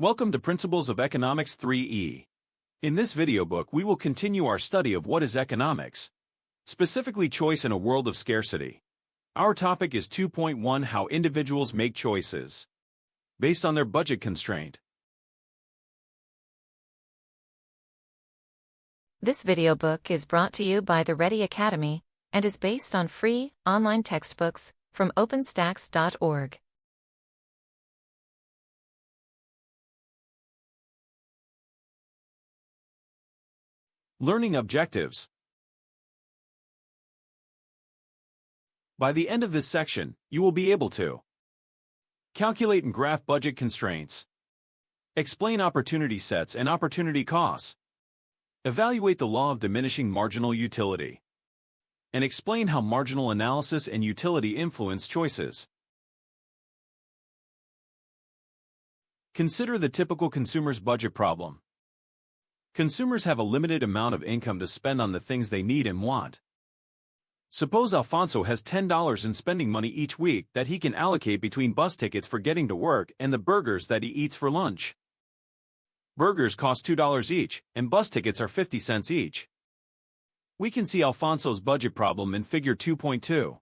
Welcome to Principles of Economics 3E. In this video book, we will continue our study of what is economics, specifically choice in a world of scarcity. Our topic is 2.1 How individuals make choices based on their budget constraint. This video book is brought to you by the Ready Academy and is based on free, online textbooks from OpenStax.org. Learning objectives. By the end of this section, you will be able to calculate and graph budget constraints, explain opportunity sets and opportunity costs, evaluate the law of diminishing marginal utility, and explain how marginal analysis and utility influence choices. Consider the typical consumer's budget problem. Consumers have a limited amount of income to spend on the things they need and want. Suppose Alfonso has $10 in spending money each week that he can allocate between bus tickets for getting to work and the burgers that he eats for lunch. Burgers cost $2 each, and bus tickets are 50 cents each. We can see Alfonso's budget problem in Figure 2.2.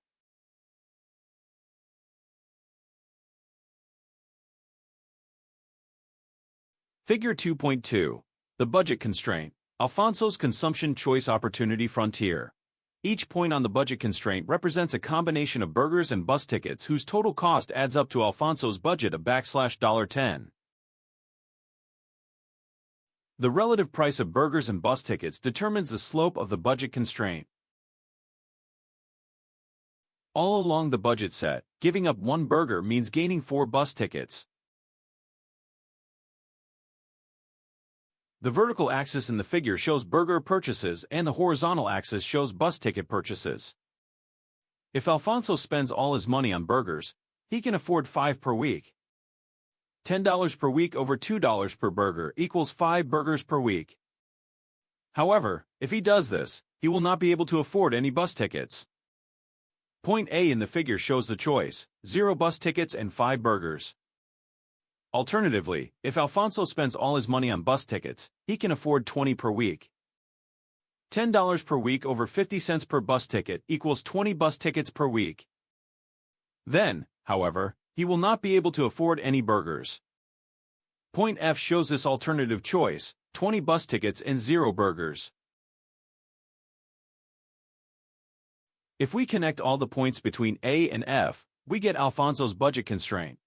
Figure 2.2. The budget constraint, Alfonso's consumption choice opportunity frontier. Each point on the budget constraint represents a combination of burgers and bus tickets whose total cost adds up to Alfonso's budget of $10. The relative price of burgers and bus tickets determines the slope of the budget constraint. All along the budget set, giving up one burger means gaining 4 bus tickets. The vertical axis in the figure shows burger purchases and the horizontal axis shows bus ticket purchases. If Alfonso spends all his money on burgers, he can afford 5 per week. $10 per week over $2 per burger equals 5 burgers per week. However, if he does this, he will not be able to afford any bus tickets. Point A in the figure shows the choice, 0 bus tickets and 5 burgers. Alternatively, if Alfonso spends all his money on bus tickets, he can afford 20 per week. $10 per week over 50 cents per bus ticket equals 20 bus tickets per week. Then, however, he will not be able to afford any burgers. Point F shows this alternative choice, 20 bus tickets and 0 burgers. If we connect all the points between A and F, we get Alfonso's budget constraint.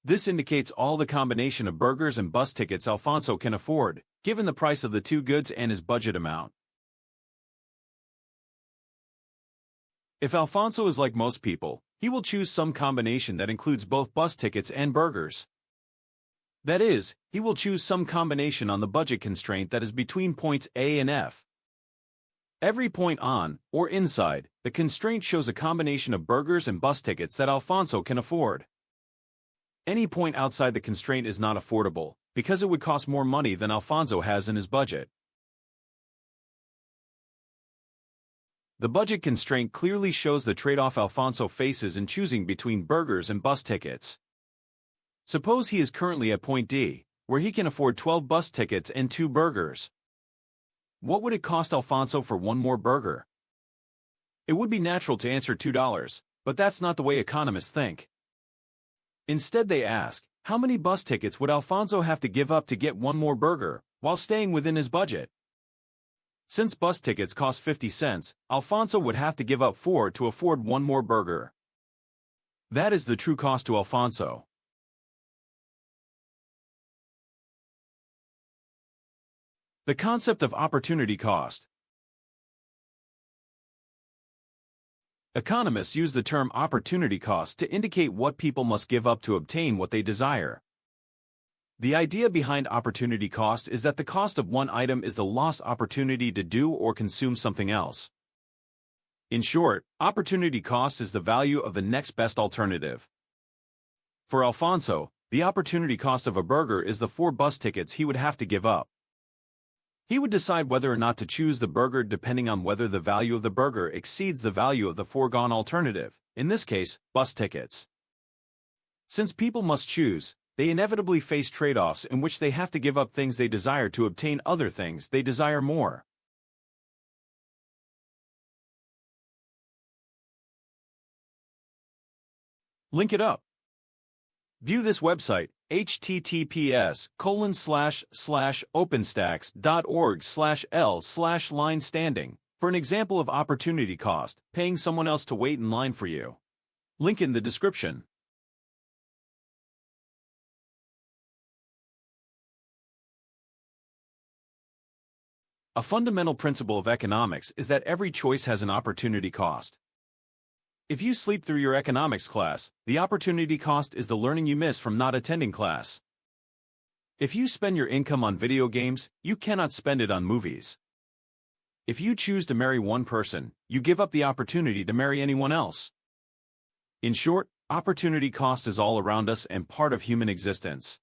This indicates all the combination of burgers and bus tickets Alfonso can afford, given the price of the 2 goods and his budget amount. If Alfonso is like most people, he will choose some combination that includes both bus tickets and burgers. That is, he will choose some combination on the budget constraint that is between points A and F. Every point on, or inside, the constraint shows a combination of burgers and bus tickets that Alfonso can afford. Any point outside the constraint is not affordable, because it would cost more money than Alfonso has in his budget. The budget constraint clearly shows the trade-off Alfonso faces in choosing between burgers and bus tickets. Suppose he is currently at point D, where he can afford 12 bus tickets and 2 burgers. What would it cost Alfonso for 1 more burger? It would be natural to answer $2, but that's not the way economists think. Instead they ask, how many bus tickets would Alfonso have to give up to get 1 more burger, while staying within his budget? Since bus tickets cost 50 cents, Alfonso would have to give up 4 to afford 1 more burger. That is the true cost to Alfonso. The concept of opportunity cost. Economists use the term opportunity cost to indicate what people must give up to obtain what they desire. The idea behind opportunity cost is that the cost of one item is the lost opportunity to do or consume something else. In short, opportunity cost is the value of the next best alternative. For Alfonso, the opportunity cost of a burger is the 4 bus tickets he would have to give up. He would decide whether or not to choose the burger depending on whether the value of the burger exceeds the value of the foregone alternative, in this case, bus tickets. Since people must choose, they inevitably face trade-offs in which they have to give up things they desire to obtain other things they desire more. Link it up. View this website, https://openstax.org/l/line standing, for an example of opportunity cost, paying someone else to wait in line for you. Link in the description. A fundamental principle of economics is that every choice has an opportunity cost. If you sleep through your economics class, the opportunity cost is the learning you miss from not attending class. If you spend your income on video games, you cannot spend it on movies. If you choose to marry one person, you give up the opportunity to marry anyone else. In short, opportunity cost is all around us and part of human existence.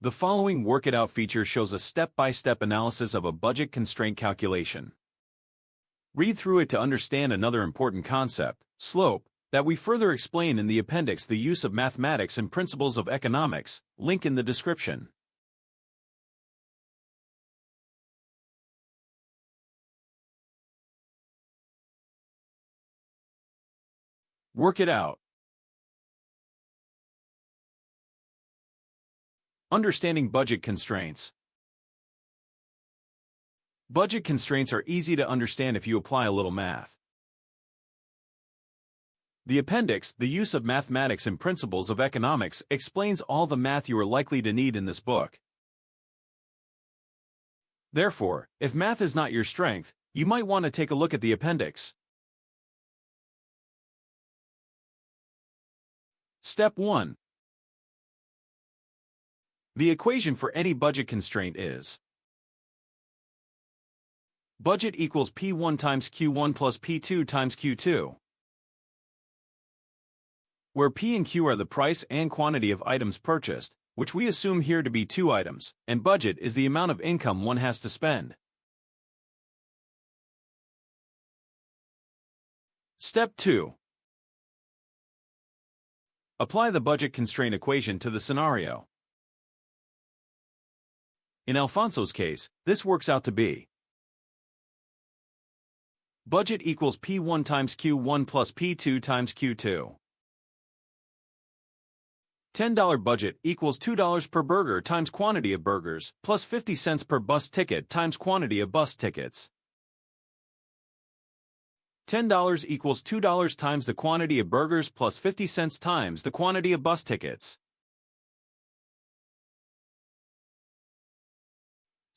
The following Work It Out feature shows a step-by-step analysis of a budget constraint calculation. Read through it to understand another important concept, slope, that we further explain in the appendix. The use of mathematics and principles of economics, link in the description. Work it out. Understanding budget constraints. Budget constraints are easy to understand if you apply a little math. The appendix, the use of mathematics and principles of economics, explains all the math you are likely to need in this book. Therefore, if math is not your strength, you might want to take a look at the appendix. Step 1. The equation for any budget constraint is budget equals P1 times Q1 plus P2 times Q2, where P and Q are the price and quantity of items purchased, which we assume here to be 2 items, and budget is the amount of income one has to spend. Step 2. Apply the budget constraint equation to the scenario. In Alfonso's case, this works out to be budget equals P1 times Q1 plus P2 times Q2. $10 budget equals $2 per burger times quantity of burgers, plus 50 cents per bus ticket times quantity of bus tickets. $10 equals $2 times the quantity of burgers plus 50 cents times the quantity of bus tickets.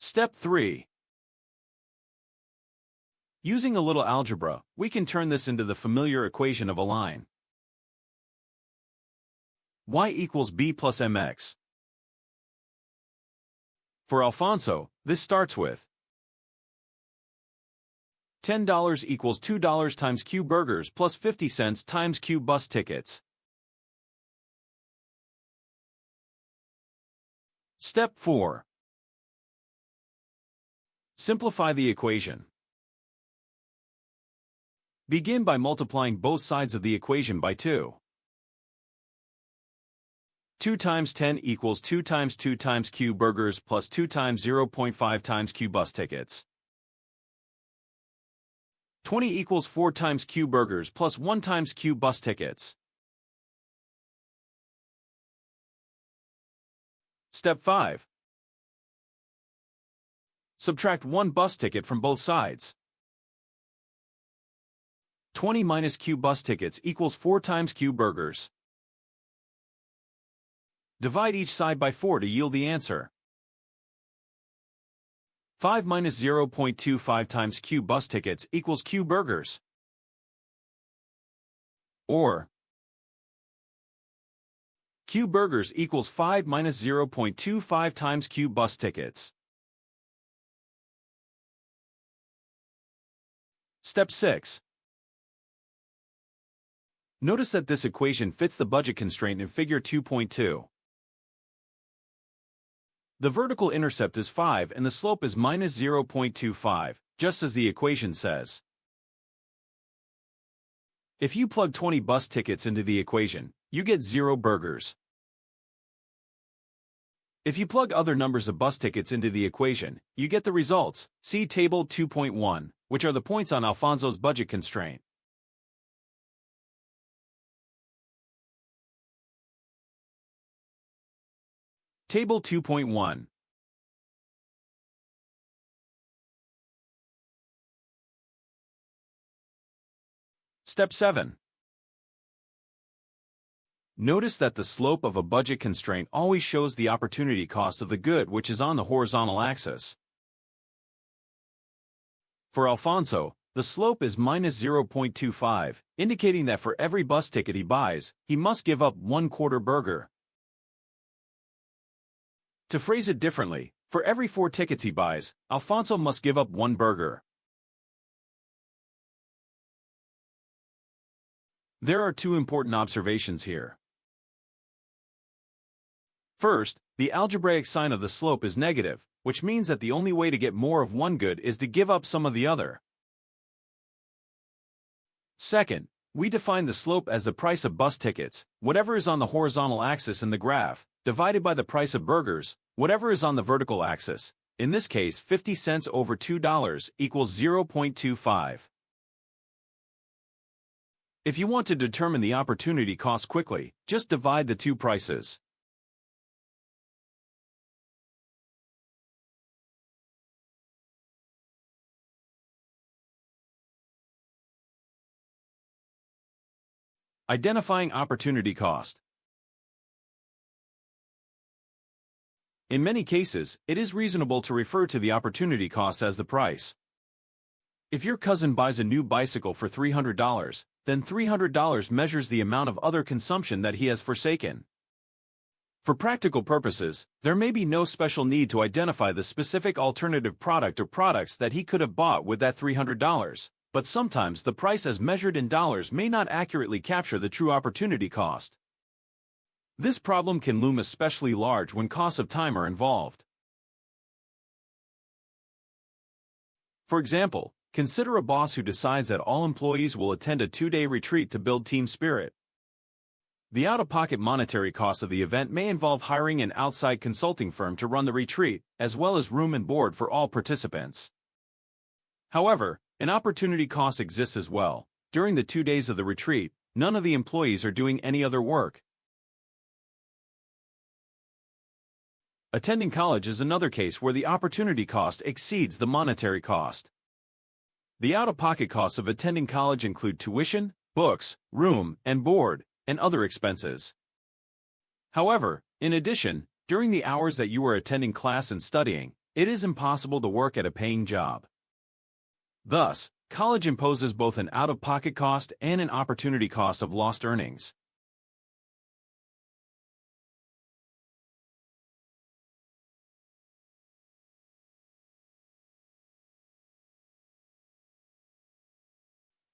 Step 3. Using a little algebra, we can turn this into the familiar equation of a line. Y equals B plus mx. For Alfonso, this starts with $10 equals $2 times Q burgers plus 50 cents times Q bus tickets. Step 4. Simplify the equation. Begin by multiplying both sides of the equation by 2. 2 times 10 equals 2 times 2 times Q burgers plus 2 times 0.5 times Q bus tickets. 20 equals 4 times Q burgers plus 1 times Q bus tickets. Step 5. Subtract 1 bus ticket from both sides. 20 minus Q bus tickets equals 4 times Q burgers. Divide each side by 4 to yield the answer. 5 minus 0.25 times Q bus tickets equals Q burgers. Or Q burgers equals 5 minus 0.25 times Q bus tickets. Step 6. Notice that this equation fits the budget constraint in figure 2.2. The vertical intercept is 5 and the slope is minus 0.25, just as the equation says. If you plug 20 bus tickets into the equation, you get 0 burgers. If you plug other numbers of bus tickets into the equation, you get the results. See Table 2.1, which are the points on Alfonso's budget constraint. Table 2.1. Step 7. Notice that the slope of a budget constraint always shows the opportunity cost of the good which is on the horizontal axis. For Alfonso, the slope is minus 0.25, indicating that for every bus ticket he buys, he must give up 1/4 burger. To phrase it differently, for every 4 tickets he buys, Alfonso must give up 1 burger. There are 2 important observations here. First, the algebraic sign of the slope is negative, which means that the only way to get more of one good is to give up some of the other. Second, we define the slope as the price of bus tickets, whatever is on the horizontal axis in the graph, divided by the price of burgers, whatever is on the vertical axis. In this case, 50 cents over $2 equals 0.25. If you want to determine the opportunity cost quickly, just divide the 2 prices. Identifying opportunity cost. In many cases, it is reasonable to refer to the opportunity cost as the price. If your cousin buys a new bicycle for $300, then $300 measures the amount of other consumption that he has forsaken. For practical purposes, there may be no special need to identify the specific alternative product or products that he could have bought with that $300, but sometimes the price as measured in dollars may not accurately capture the true opportunity cost. This problem can loom especially large when costs of time are involved. For example, consider a boss who decides that all employees will attend a 2-day retreat to build team spirit. The out-of-pocket monetary cost of the event may involve hiring an outside consulting firm to run the retreat, as well as room and board for all participants. However, an opportunity cost exists as well. During the 2 days of the retreat, none of the employees are doing any other work. Attending college is another case where the opportunity cost exceeds the monetary cost. The out-of-pocket costs of attending college include tuition, books, room and board, and other expenses. However, in addition, during the hours that you are attending class and studying, it is impossible to work at a paying job. Thus, college imposes both an out-of-pocket cost and an opportunity cost of lost earnings.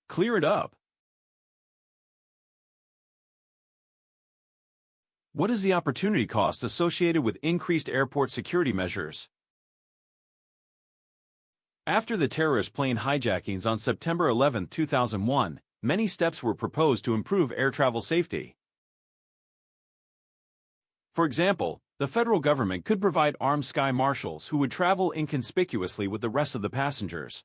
Clear it up. What is the opportunity cost associated with increased airport security measures? After the terrorist plane hijackings on September 11, 2001, many steps were proposed to improve air travel safety. For example, the federal government could provide armed sky marshals who would travel inconspicuously with the rest of the passengers.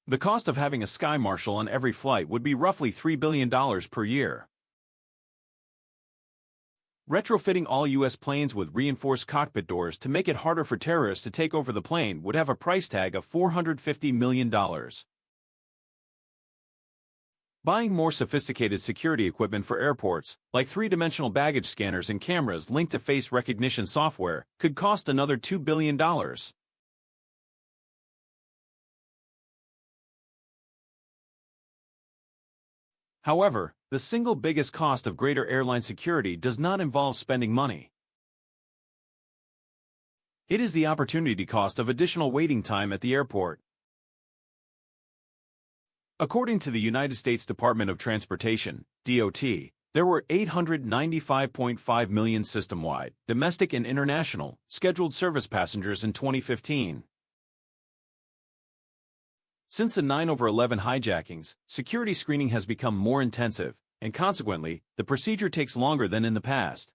The cost of having a sky marshal on every flight would be roughly $3 billion per year. Retrofitting all U.S. planes with reinforced cockpit doors to make it harder for terrorists to take over the plane would have a price tag of $450 million. Buying more sophisticated security equipment for airports, like 3-dimensional baggage scanners and cameras linked to face recognition software, could cost another $2 billion. However, the single biggest cost of greater airline security does not involve spending money. It is the opportunity cost of additional waiting time at the airport. According to the United States Department of Transportation, DOT, there were 895.5 million system-wide, domestic and international, scheduled service passengers in 2015. Since the 9/11 hijackings, security screening has become more intensive, and consequently, the procedure takes longer than in the past.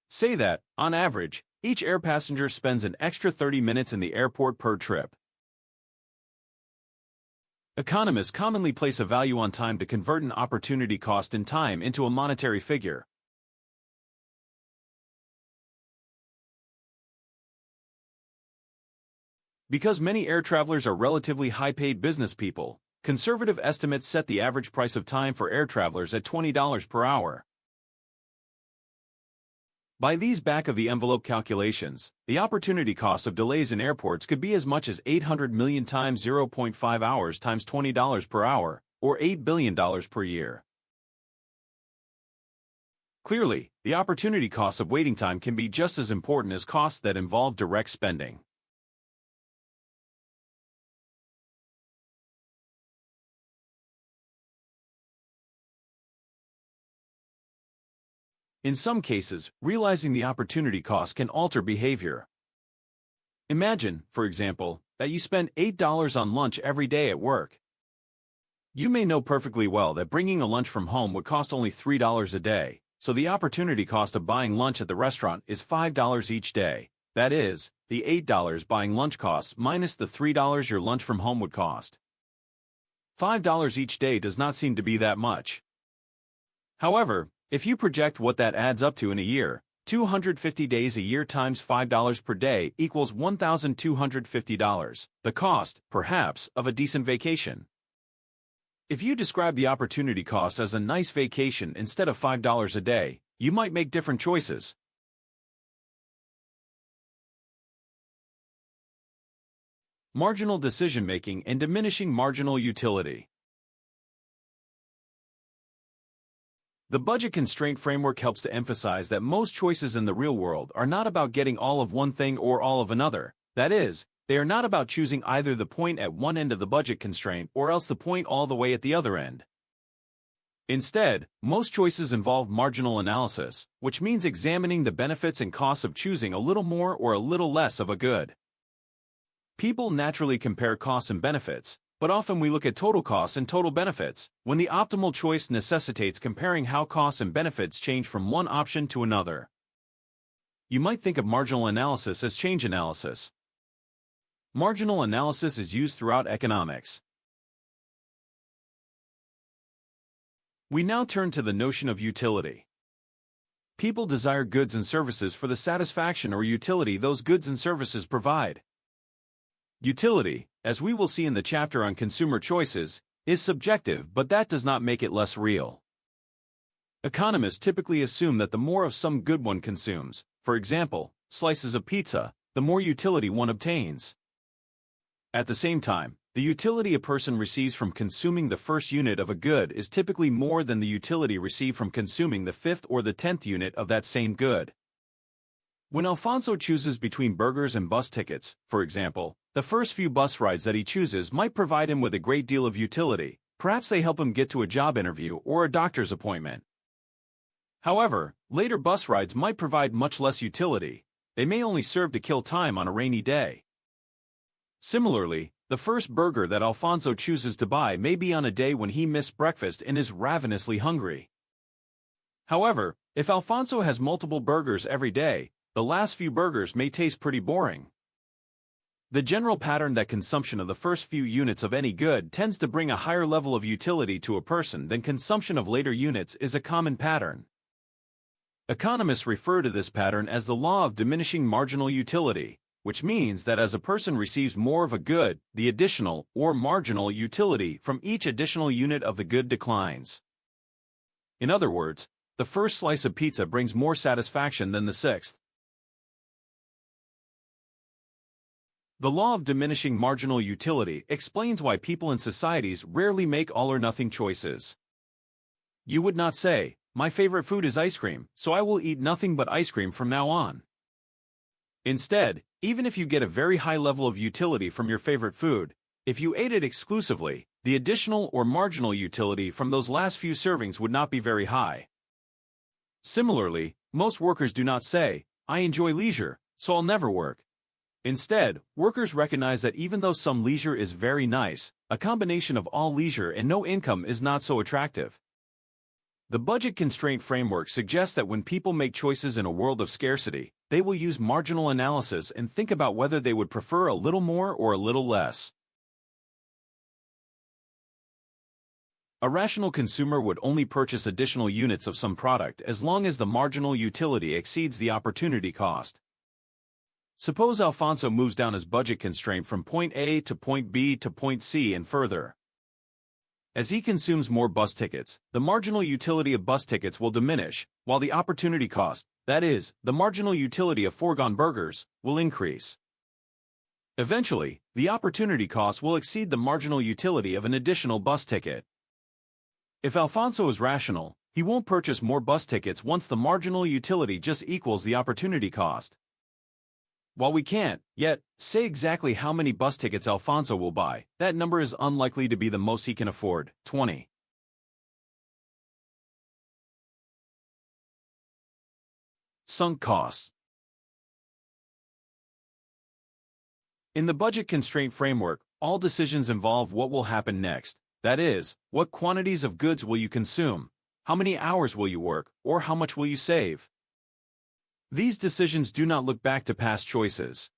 Say that, on average, each air passenger spends an extra 30 minutes in the airport per trip. Economists commonly place a value on time to convert an opportunity cost in time into a monetary figure. Because many air travelers are relatively high-paid business people, conservative estimates set the average price of time for air travelers at $20 per hour. By these back-of-the-envelope calculations, the opportunity cost of delays in airports could be as much as 800 million times 0.5 hours times $20 per hour, or $8 billion per year. Clearly, the opportunity costs of waiting time can be just as important as costs that involve direct spending. In some cases, realizing the opportunity cost can alter behavior. Imagine, for example, that you spend $8 on lunch every day at work. You may know perfectly well that bringing a lunch from home would cost only $3 a day, so the opportunity cost of buying lunch at the restaurant is $5 each day. That is, the $8 buying lunch costs minus the $3 your lunch from home would cost. $5 each day does not seem to be that much. However, if you project what that adds up to in a year, 250 days a year times $5 per day equals $1,250, the cost, perhaps, of a decent vacation. If you describe the opportunity cost as a nice vacation instead of $5 a day, you might make different choices. Marginal decision-making and diminishing marginal utility. The budget constraint framework helps to emphasize that most choices in the real world are not about getting all of one thing or all of another. That is, they are not about choosing either the point at one end of the budget constraint or else the point all the way at the other end. Instead, most choices involve marginal analysis, which means examining the benefits and costs of choosing a little more or a little less of a good. People naturally compare costs and benefits, but often we look at total costs and total benefits, when the optimal choice necessitates comparing how costs and benefits change from one option to another. You might think of marginal analysis as change analysis. Marginal analysis is used throughout economics. We now turn to the notion of utility. People desire goods and services for the satisfaction or utility those goods and services provide. Utility, as we will see in the chapter on consumer choices, is subjective, but that does not make it less real. Economists typically assume that the more of some good one consumes, for example, slices of pizza, the more utility one obtains. At the same time, the utility a person receives from consuming the first unit of a good is typically more than the utility received from consuming the 5th or the 10th unit of that same good. When Alfonso chooses between burgers and bus tickets, for example, the first few bus rides that he chooses might provide him with a great deal of utility. Perhaps they help him get to a job interview or a doctor's appointment. However, later bus rides might provide much less utility. They may only serve to kill time on a rainy day. Similarly, the first burger that Alfonso chooses to buy may be on a day when he missed breakfast and is ravenously hungry. However, if Alfonso has multiple burgers every day, the last few burgers may taste pretty boring. The general pattern that consumption of the first few units of any good tends to bring a higher level of utility to a person than consumption of later units is a common pattern. Economists refer to this pattern as the law of diminishing marginal utility, which means that as a person receives more of a good, the additional or marginal utility from each additional unit of the good declines. In other words, the first slice of pizza brings more satisfaction than the 6th. The law of diminishing marginal utility explains why people in societies rarely make all-or-nothing choices. You would not say, "My favorite food is ice cream, so I will eat nothing but ice cream from now on." Instead, even if you get a very high level of utility from your favorite food, if you ate it exclusively, the additional or marginal utility from those last few servings would not be very high. Similarly, most workers do not say, "I enjoy leisure, so I'll never work." Instead, workers recognize that even though some leisure is very nice, a combination of all leisure and no income is not so attractive. The budget constraint framework suggests that when people make choices in a world of scarcity, they will use marginal analysis and think about whether they would prefer a little more or a little less. A rational consumer would only purchase additional units of some product as long as the marginal utility exceeds the opportunity cost. Suppose Alfonso moves down his budget constraint from point A to point B to point C and further. As he consumes more bus tickets, the marginal utility of bus tickets will diminish, while the opportunity cost, that is, the marginal utility of foregone burgers, will increase. Eventually, the opportunity cost will exceed the marginal utility of an additional bus ticket. If Alfonso is rational, he won't purchase more bus tickets once the marginal utility just equals the opportunity cost. While we can't, yet, say exactly how many bus tickets Alfonso will buy, that number is unlikely to be the most he can afford, 20. Sunk costs. In the budget constraint framework, all decisions involve what will happen next. That is, what quantities of goods will you consume, how many hours will you work, or how much will you save? These decisions do not look back to past choices.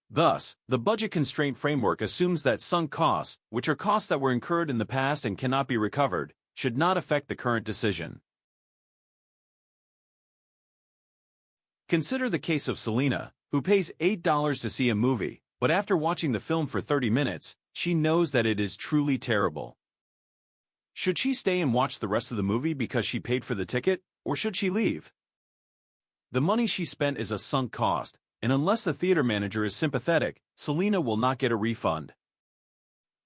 Thus, the budget constraint framework assumes that sunk costs, which are costs that were incurred in the past and cannot be recovered, should not affect the current decision. Consider the case of Selena, who pays $8 to see a movie, but after watching the film for 30 minutes, she knows that it is truly terrible. Should she stay and watch the rest of the movie because she paid for the ticket, or should she leave? The money she spent is a sunk cost, and unless the theater manager is sympathetic, Selena will not get a refund.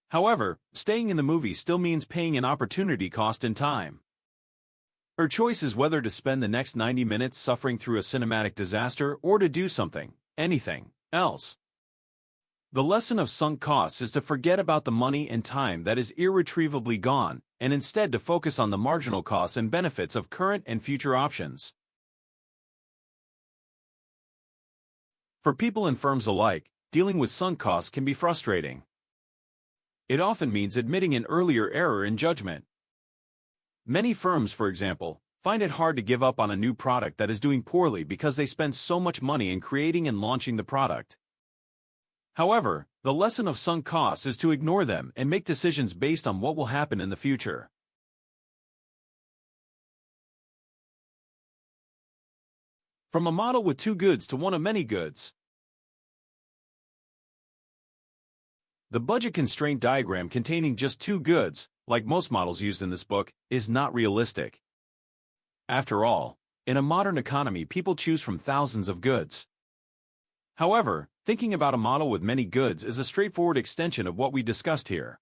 However, staying in the movie still means paying an opportunity cost in time. Her choice is whether to spend the next 90 minutes suffering through a cinematic disaster or to do something, anything, else. The lesson of sunk costs is to forget about the money and time that is irretrievably gone, and instead to focus on the marginal costs and benefits of current and future options. For people and firms alike, dealing with sunk costs can be frustrating. It often means admitting an earlier error in judgment. Many firms, for example, find it hard to give up on a new product that is doing poorly because they spend so much money in creating and launching the product. However, the lesson of sunk costs is to ignore them and make decisions based on what will happen in the future. From a model with two goods to one of many goods. The budget constraint diagram containing just two goods, like most models used in this book, is not realistic. After all, in a modern economy, people choose from thousands of goods. However, thinking about a model with many goods is a straightforward extension of what we discussed here.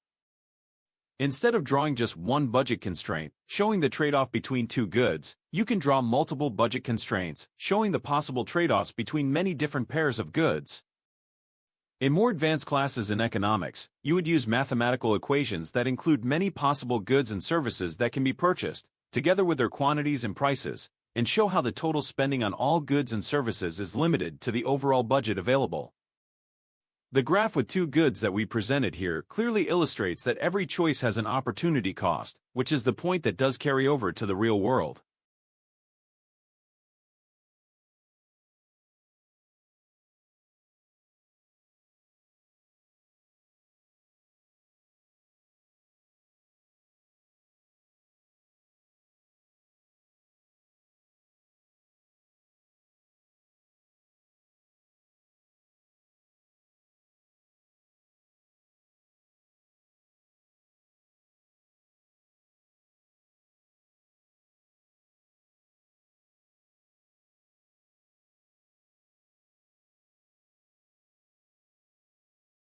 Instead of drawing just one budget constraint, showing the trade-off between two goods, you can draw multiple budget constraints, showing the possible trade-offs between many different pairs of goods. In more advanced classes in economics, you would use mathematical equations that include many possible goods and services that can be purchased, together with their quantities and prices, and show how the total spending on all goods and services is limited to the overall budget available. The graph with two goods that we presented here clearly illustrates that every choice has an opportunity cost, which is the point that does carry over to the real world.